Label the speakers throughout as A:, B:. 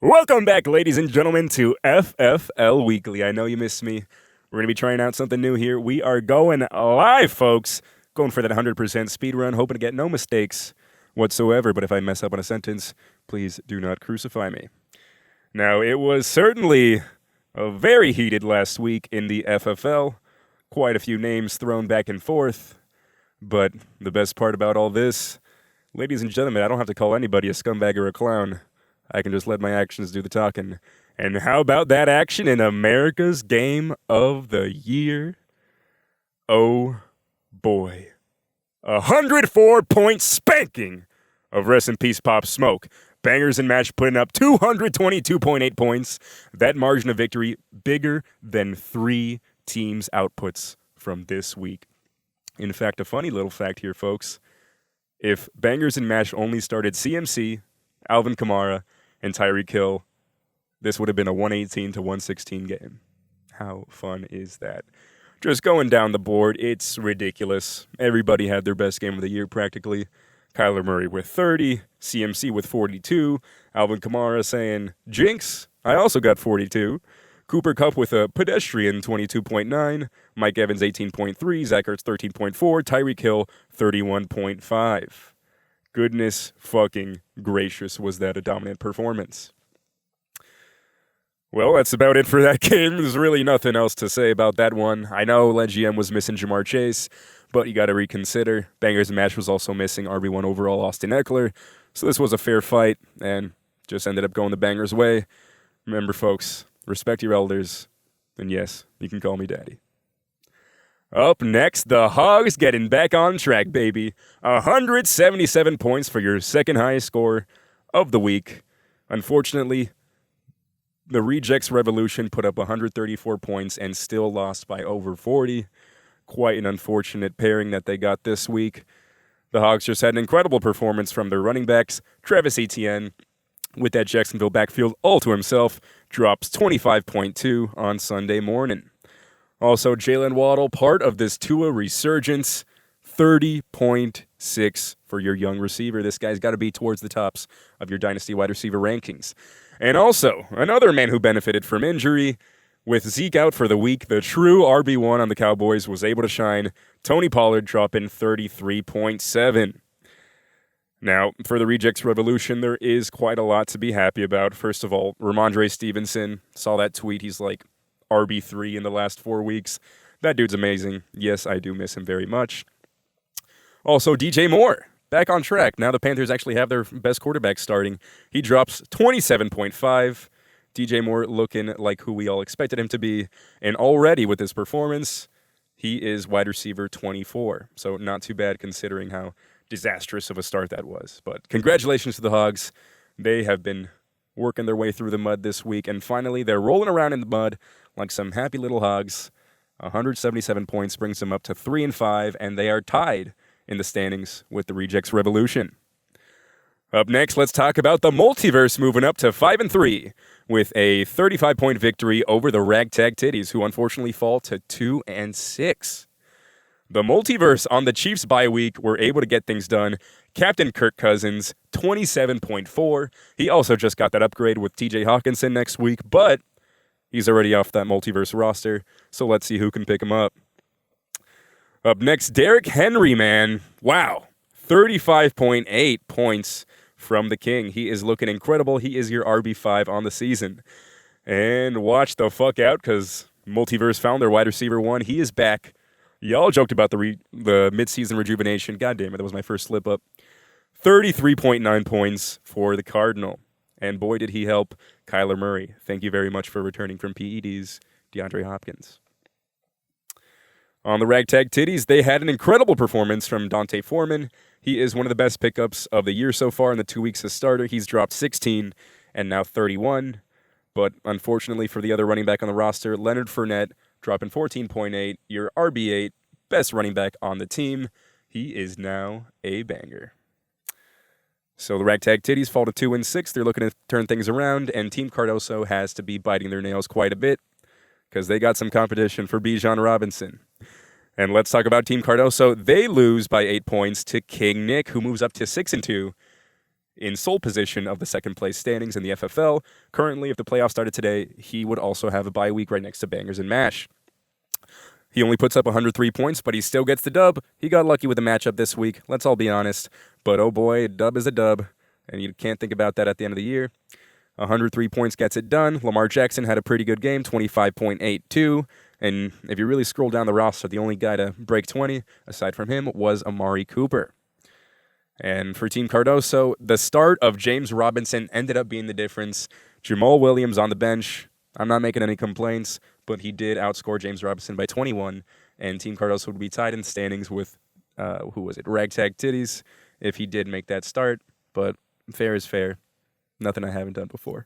A: Welcome back, ladies and gentlemen, to FFL Weekly. I know you missed me. We're going to be trying out something new here. We are going live, folks. Going for that 100% speed run, hoping to get no mistakes whatsoever. But if I mess up on a sentence, please do not crucify me. Now, it was certainly a very heated last week in the FFL. Quite a few names thrown back and forth. But the best part about all this, ladies and gentlemen, I don't have to call anybody a scumbag or a clown. I can just let my actions do the talking. And how about that action in America's Game of the Year? Oh, boy. 104-point spanking of Rest in Peace Pop Smoke. Bangers and Mash putting up 222.8 points. That margin of victory bigger than 3 teams' outputs from this week. In fact, a funny little fact here, folks. If Bangers and Mash only started CMC, Alvin Kamara, and Tyreek Hill, this would have been a 118 to 116 game. How fun is that? Just going down the board, it's ridiculous. Everybody had their best game of the year practically. Kyler Murray with 30, CMC with 42, Alvin Kamara saying, jinx, I also got 42. Cooper Kupp with a pedestrian 22.9, Mike Evans 18.3, Zach Ertz 13.4, Tyreek Hill 31.5. Goodness fucking gracious, was that a dominant performance. Well, that's about it for that game. There's really nothing else to say about that one. I know LGM was missing Jamar Chase, but you got to reconsider. Bangers and Mash was also missing RB1 overall Austin Eckler, so this was a fair fight, and just ended up going the Bangers' way. Remember, folks, respect your elders, and yes, you can call me daddy. Up next, the Hogs getting back on track, baby. 177 points for your second highest score of the week. Unfortunately, the Rejects Revolution put up 134 points and still lost by over 40. Quite an unfortunate pairing that they got this week. The Hogs just had an incredible performance from their running backs. Travis Etienne, with that Jacksonville backfield all to himself, drops 25.2 on Sunday morning. Also, Jalen Waddle, part of this Tua resurgence, 30.6 for your young receiver. This guy's got to be towards the tops of your dynasty wide receiver rankings. And also, another man who benefited from injury, with Zeke out for the week, the true RB1 on the Cowboys was able to shine. Tony Pollard dropping 33.7. Now, for the Rejects Revolution, there is quite a lot to be happy about. First of all, Ramondre Stevenson, saw that tweet. He's like RB3 in the last 4 weeks. That dude's amazing. Yes, I do miss him very much. Also, DJ Moore, back on track. Now the Panthers actually have their best quarterback starting. He drops 27.5. DJ Moore looking like who we all expected him to be. And already with this performance, he is wide receiver 24. So not too bad considering how disastrous of a start that was. But congratulations to the Hogs. They have been working their way through the mud this week. And finally, they're rolling around in the mud like some happy little hogs. 177 points brings them up to 3-5, and they are tied in the standings with the Rejects Revolution. Up next, let's talk about the Multiverse moving up to 5-3 with a 35-point victory over the Ragtag Titties, who unfortunately fall to 2-6. The Multiverse on the Chiefs bye week were able to get things done. Captain Kirk Cousins, 27.4. He also just got that upgrade with TJ Hawkinson next week, but he's already off that Multiverse roster, so let's see who can pick him up. Up next, Derrick Henry, man. Wow. 35.8 points from the King. He is looking incredible. He is your RB5 on the season. And watch the fuck out, because Multiverse found their wide receiver 1. He is back. Y'all joked about the midseason rejuvenation. God damn it, that was my first slip up. 33.9 points for the Cardinal. And boy, did he help Kyler Murray. Thank you very much for returning from PEDs, DeAndre Hopkins. On the Ragtag Titties, they had an incredible performance from Dante Foreman. He is one of the best pickups of the year so far in the 2 weeks as starter. He's dropped 16 and now 31. But unfortunately for the other running back on the roster, Leonard Fournette, dropping 14.8, your RB8, best running back on the team. He is now a banger. So the Ragtag Titties fall to 2-6. They're looking to turn things around, and Team Cardoso has to be biting their nails quite a bit because they got some competition for Bijan Robinson. And let's talk about Team Cardoso. They lose by 8 points to King Nick, who moves up to 6-2. in sole position of the second place standings in the FFL. Currently, if the playoffs started today, he would also have a bye week right next to Bangers and Mash. He only puts up 103 points, but he still gets the dub. He got lucky with the matchup this week, let's all be honest. But oh boy, a dub is a dub, and you can't think about that at the end of the year. 103 points gets it done. Lamar Jackson had a pretty good game, 25.82. And if you really scroll down the roster, the only guy to break 20, aside from him, was Amari Cooper. And for Team Cardoso, the start of James Robinson ended up being the difference. Jamal Williams on the bench. I'm not making any complaints, but he did outscore James Robinson by 21. And Team Cardoso would be tied in the standings with, Ragtag Titties, if he did make that start. But fair is fair. Nothing I haven't done before.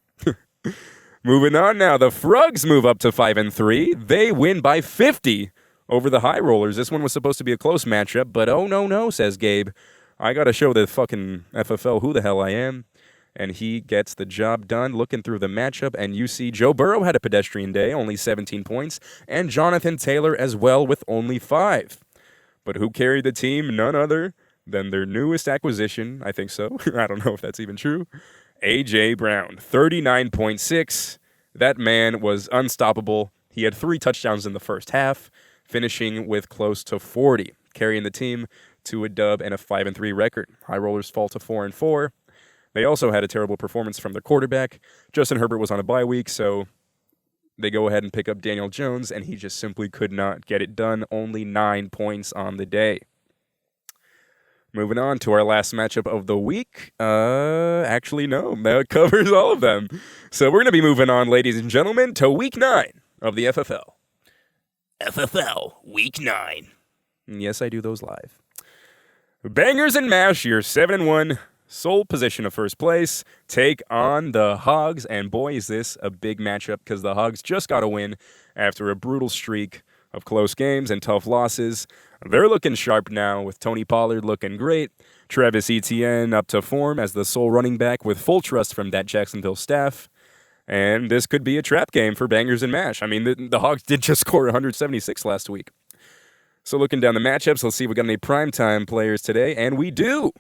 A: Moving on now, the Frugs move up to 5-3. They win by 50 over the High Rollers. This one was supposed to be a close matchup, but oh no, says Gabe. I got to show the fucking FFL who the hell I am. And he gets the job done looking through the matchup. And you see Joe Burrow had a pedestrian day, only 17 points. And Jonathan Taylor as well with only 5. But who carried the team? None other than their newest acquisition. I think so. I don't know if that's even true. A.J. Brown, 39.6. That man was unstoppable. He had 3 touchdowns in the first half, finishing with close to 40, carrying the team to a dub and a 5-3 record. High Rollers fall to 4-4. They also had a terrible performance from their quarterback. Justin Herbert was on a bye week, so they go ahead and pick up Daniel Jones, and he just simply could not get it done. Only 9 points on the day. Moving on to our last matchup of the week. Actually, no, that covers all of them. So we're going to be moving on, ladies and gentlemen, to Week 9 of the FFL. FFL Week 9. Yes, I do those live. Bangers and Mash, your 7-1 sole position of first place, take on the Hogs. And boy, is this a big matchup because the Hogs just got a win after a brutal streak of close games and tough losses. They're looking sharp now with Tony Pollard looking great. Travis Etienne up to form as the sole running back with full trust from that Jacksonville staff. And this could be a trap game for Bangers and Mash. I mean, the Hogs did just score 176 last week. So looking down the matchups, let's see if we got any primetime players today. And we do.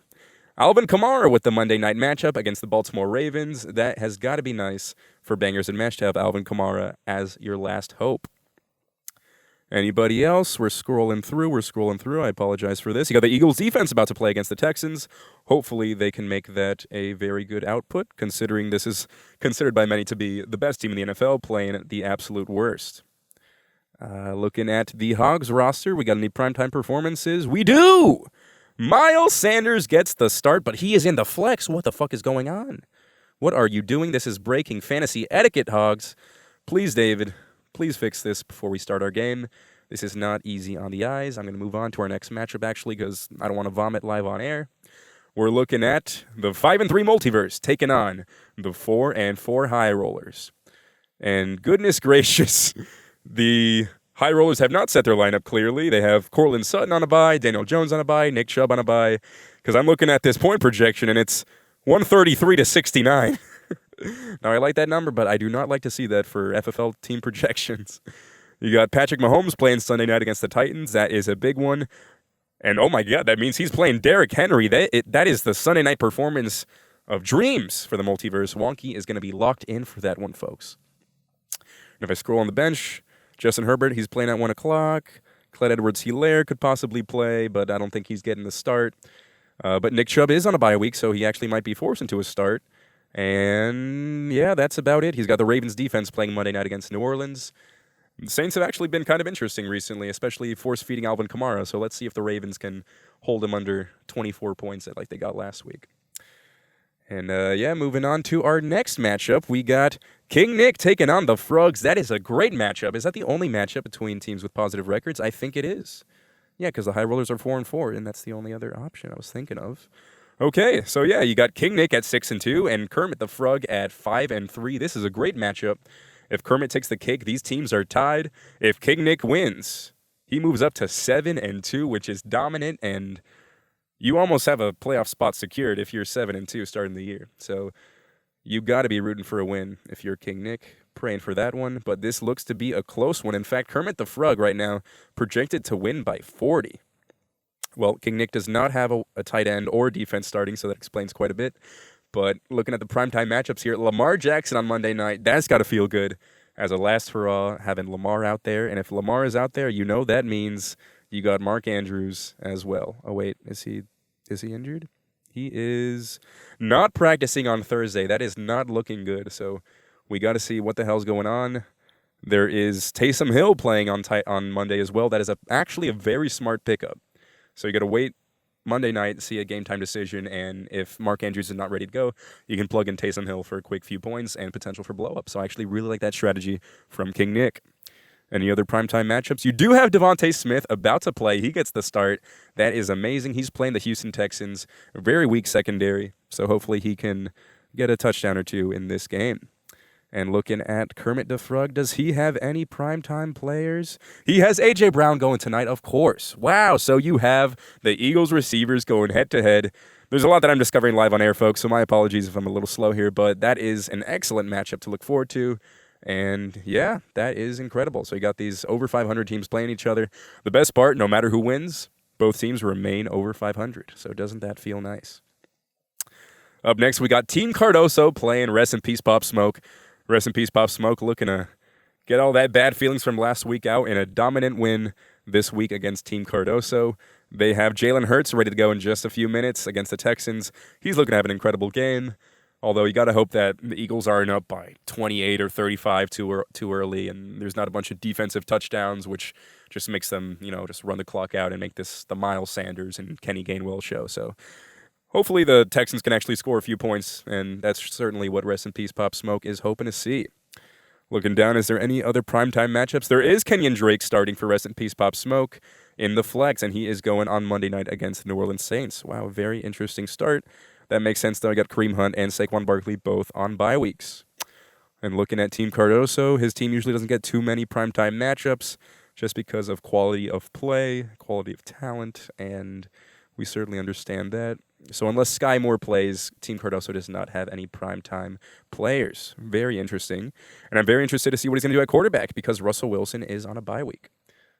A: Alvin Kamara with the Monday night matchup against the Baltimore Ravens. That has got to be nice for Bangers and Mash to have Alvin Kamara as your last hope. Anybody else? We're scrolling through. I apologize for this. You got the Eagles defense about to play against the Texans. Hopefully they can make that a very good output, considering this is considered by many to be the best team in the NFL, playing the absolute worst. Looking at the Hogs roster, we got any primetime performances? We do! Miles Sanders gets the start, but he is in the flex. What the fuck is going on? What are you doing? This is breaking fantasy etiquette, Hogs. Please, David, please fix this before we start our game. This is not easy on the eyes. I'm going to move on to our next matchup, actually, because I don't want to vomit live on air. We're looking at the 5-3 multiverse taking on the 4-4 high rollers. And goodness gracious, the high rollers have not set their lineup clearly. They have Cortland Sutton on a bye, Daniel Jones on a bye, Nick Chubb on a bye. Because I'm looking at this point projection, and it's 133-69. Now, I like that number, but I do not like to see that for FFL team projections. You got Patrick Mahomes playing Sunday night against the Titans. That is a big one. And oh my God, that means he's playing Derrick Henry. That is the Sunday night performance of dreams for the multiverse. Wonky is going to be locked in for that one, folks. And if I scroll on the bench, Justin Herbert, he's playing at 1 o'clock. Clyde Edwards-Helaire could possibly play, but I don't think he's getting the start. But Nick Chubb is on a bye week, so he actually might be forced into a start. And yeah, that's about it. He's got the Ravens defense playing Monday night against New Orleans. The Saints have actually been kind of interesting recently, especially force-feeding Alvin Kamara. So let's see if the Ravens can hold him under 24 points like they got last week. And moving on to our next matchup, we got King Nick taking on the Frugs. That is a great matchup. Is that the only matchup between teams with positive records? I think it is. Yeah, because the High Rollers are 4-4, and that's the only other option I was thinking of. Okay, so yeah, you got King Nick at 6-2 and Kermit the Frog at 5-3. This is a great matchup. If Kermit takes the cake, these teams are tied. If King Nick wins, he moves up to 7-2, which is dominant, and you almost have a playoff spot secured if you're 7-2 starting the year. So you got to be rooting for a win if you're King Nick. Praying for that one, but this looks to be a close one. In fact, Kermit the Frog right now projected to win by 40. Well, King Nick does not have a tight end or defense starting, so that explains quite a bit. But looking at the primetime matchups here, Lamar Jackson on Monday night, that's got to feel good as a last hurrah, having Lamar out there. And if Lamar is out there, that means you got Mark Andrews as well. Oh, wait, is he injured? He is not practicing on Thursday. That is not looking good. So we got to see what the hell's going on. There is Taysom Hill playing on Monday as well. That is actually a very smart pickup. So you got to wait Monday night, see a game time decision, and if Mark Andrews is not ready to go, you can plug in Taysom Hill for a quick few points and potential for blow-up. So I actually really like that strategy from King Nick. Any other primetime matchups? You do have Devontae Smith about to play. He gets the start. That is amazing. He's playing the Houston Texans, a very weak secondary, so hopefully he can get a touchdown or two in this game. And looking at Kermit DeFrug, does he have any primetime players? He has A.J. Brown going tonight, of course. Wow, so you have the Eagles receivers going head-to-head. There's a lot that I'm discovering live on air, folks, so my apologies if I'm a little slow here, but that is an excellent matchup to look forward to. And, yeah, that is incredible. So you got these over 500 teams playing each other. The best part, no matter who wins, both teams remain over 500. So doesn't that feel nice? Up next, we got Team Cardoso playing Rest in Peace Pop Smoke. Rest in Peace Pop Smoke looking to get all that bad feelings from last week out in a dominant win this week against Team Cardoso. They have Jalen Hurts ready to go in just a few minutes against the Texans. He's looking to have an incredible game, although you got to hope that the Eagles aren't up by 28 or 35 too early, and there's not a bunch of defensive touchdowns, which just makes them, just run the clock out and make this the Miles Sanders and Kenny Gainwell show. So hopefully the Texans can actually score a few points, and that's certainly what Rest in Peace Pop Smoke is hoping to see. Looking down, is there any other primetime matchups? There is Kenyon Drake starting for Rest in Peace Pop Smoke in the flex, and he is going on Monday night against the New Orleans Saints. Wow, very interesting start. That makes sense, though. I got Kareem Hunt and Saquon Barkley both on bye weeks. And looking at Team Cardoso, his team usually doesn't get too many primetime matchups just because of quality of play, quality of talent, and we certainly understand that. So unless Sky Moore plays, Team Cardoso does not have any primetime players. Very interesting. And I'm very interested to see what he's going to do at quarterback because Russell Wilson is on a bye week.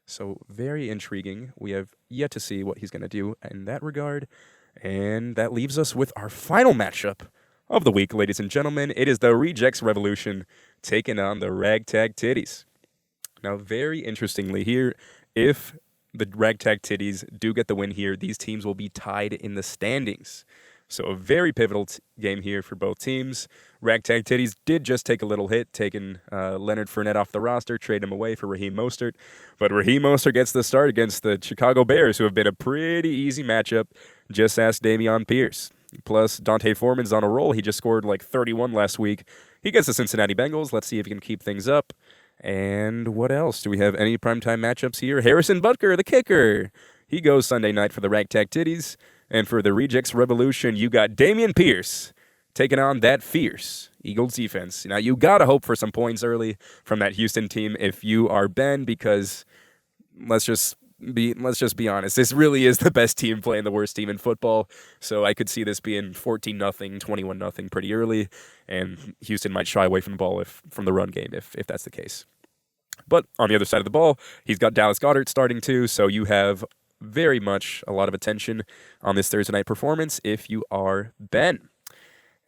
A: So very intriguing. We have yet to see what he's going to do in that regard. And that leaves us with our final matchup of the week, ladies and gentlemen. It is the Rejects Revolution taking on the Ragtag Titties. Now, very interestingly here, if the Ragtag Titties do get the win here, these teams will be tied in the standings. So a very pivotal game here for both teams. Ragtag Titties did just take a little hit, taking Leonard Fournette off the roster, trade him away for Raheem Mostert. But Raheem Mostert gets the start against the Chicago Bears, who have been a pretty easy matchup. Just ask Dameon Pierce. Plus, Dante Foreman's on a roll. He just scored like 31 last week. He gets the Cincinnati Bengals. Let's see if he can keep things up. And what else? Do we have any primetime matchups here? Harrison Butker, the kicker. He goes Sunday night for the Ragtag Titties. And for the Rejects Revolution, you got Dameon Pierce taking on that fierce Eagles defense. Now, you got to hope for some points early from that Houston team if you are Ben, because let's just be honest. This really is the best team playing the worst team in football. So I could see this being 14-0, 21-0 pretty early, and Houston might shy away from the ball from the run game if that's the case. But on the other side of the ball, he's got Dallas Goedert starting too, so you have very much a lot of attention on this Thursday night performance if you are Ben.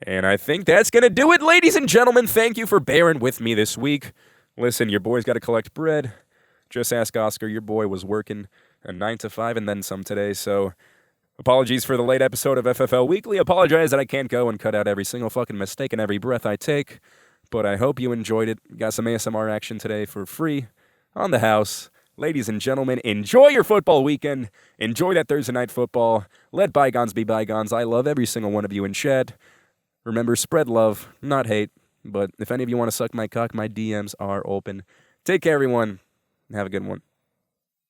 A: And I think that's going to do it, ladies and gentlemen. Thank you for bearing with me this week. Listen, your boy's got to collect bread. Just ask Oscar. Your boy was working a 9 to 5 and then some today, so apologies for the late episode of FFL Weekly. Apologize that I can't go and cut out every single fucking mistake and every breath I take, but I hope you enjoyed it. Got some ASMR action today for free on the house. Ladies and gentlemen, enjoy your football weekend. Enjoy that Thursday night football. Let bygones be bygones. I love every single one of you in chat. Remember, spread love, not hate. But if any of you want to suck my cock, my DMs are open. Take care, everyone. Have a good one.